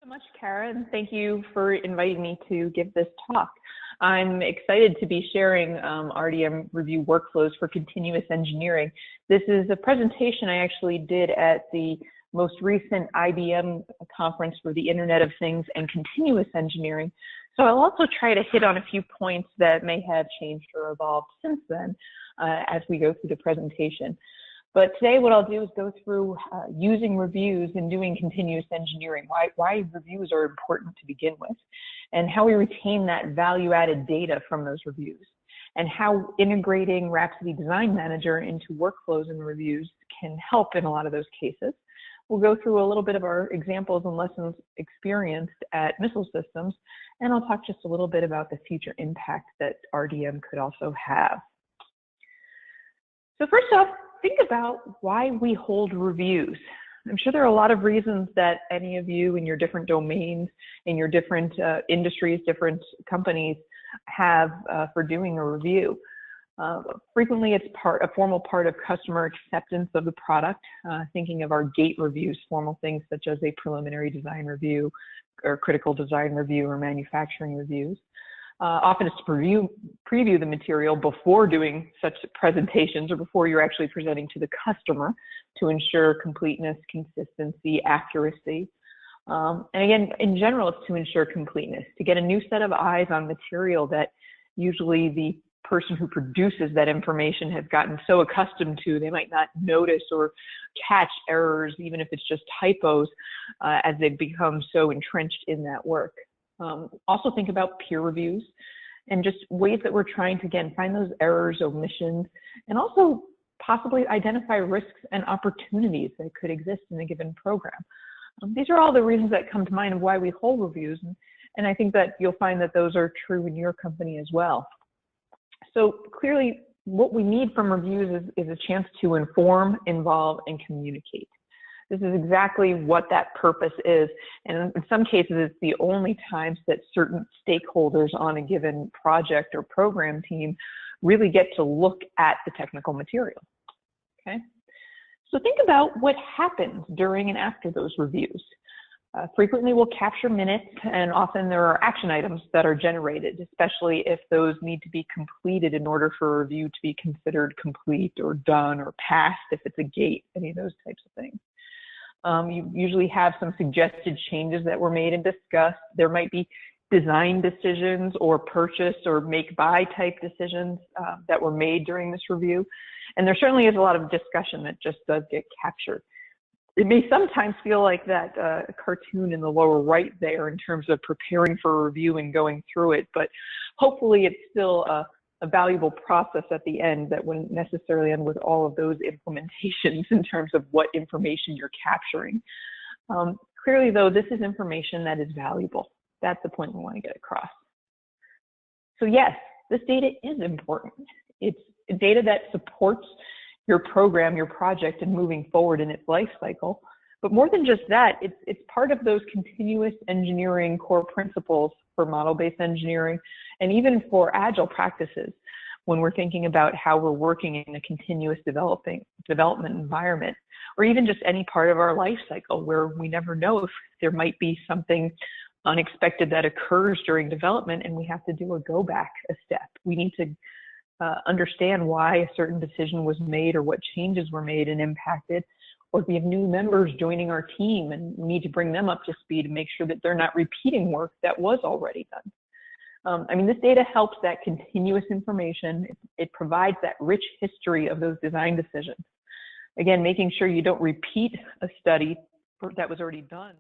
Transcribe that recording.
So much, Kara, and thank you for inviting me to give this talk. I'm excited to be sharing RDM review workflows for continuous engineering. This is a presentation I actually did at the most recent IBM conference for the Internet of Things and continuous engineering. So I'll also try to hit on a few points that may have changed or evolved since then as we go through the presentation. But today what I'll do is go through using reviews and doing continuous engineering, why reviews are important to begin with, and how we retain that value-added data from those reviews, and how integrating Rhapsody Design Manager into workflows and reviews can help in a lot of those cases. We'll go through a little bit of our examples and lessons experienced at Missile Systems, and I'll talk just a little bit about the future impact that RDM could also have. So first off, think about why we hold reviews. I'm sure there are a lot of reasons that any of you in your different domains, in your different industries, different companies have for doing a review. Frequently, it's a formal part of customer acceptance of the product, thinking of our GATE reviews, formal things such as a preliminary design review or critical design review or manufacturing reviews. Often it's to preview the material before doing such presentations or before you're actually presenting to the customer to ensure completeness, consistency, accuracy. And again, in general, it's to ensure completeness, to get a new set of eyes on material that usually the person who produces that information has gotten so accustomed to, they might not notice or catch errors, even if it's just typos, as they've become so entrenched in that work. Also think about peer reviews and just ways that we're trying to, again, find those errors, omissions, and also possibly identify risks and opportunities that could exist in a given program. These are all the reasons that come to mind of why we hold reviews, and I think that you'll find that those are true in your company as well. So clearly, what we need from reviews is a chance to inform, involve, and communicate. This is exactly what that purpose is, and in some cases, it's the only times that certain stakeholders on a given project or program team really get to look at the technical material, okay? So think about what happens during and after those reviews. Frequently, we'll capture minutes, and often there are action items that are generated, especially if those need to be completed in order for a review to be considered complete or done or passed, if it's a GATE, any of those types of things. You usually have some suggested changes that were made and discussed. There might be design decisions or purchase or make-buy type decisions that were made during this review. And there certainly is a lot of discussion that just does get captured. It may sometimes feel like that cartoon in the lower right there in terms of preparing for a review and going through it, but hopefully it's still a valuable process at the end that wouldn't necessarily end with all of those implementations in terms of what information you're capturing. Clearly, though, this is information that is valuable. That's the point we want to get across. So yes, this data is important. It's data that supports your program, your project, and moving forward in its life cycle. But more than just that, it's part of those continuous engineering core principles for model-based engineering, and even for agile practices when we're thinking about how we're working in a continuous development environment, or even just any part of our life cycle where we never know if there might be something unexpected that occurs during development and we have to do a go back a step. We need to understand why a certain decision was made or what changes were made and impacted, or if we have new members joining our team and we need to bring them up to speed and make sure that they're not repeating work that was already done. I mean, this data helps that continuous information. It provides that rich history of those design decisions. Again, making sure you don't repeat a study that was already done.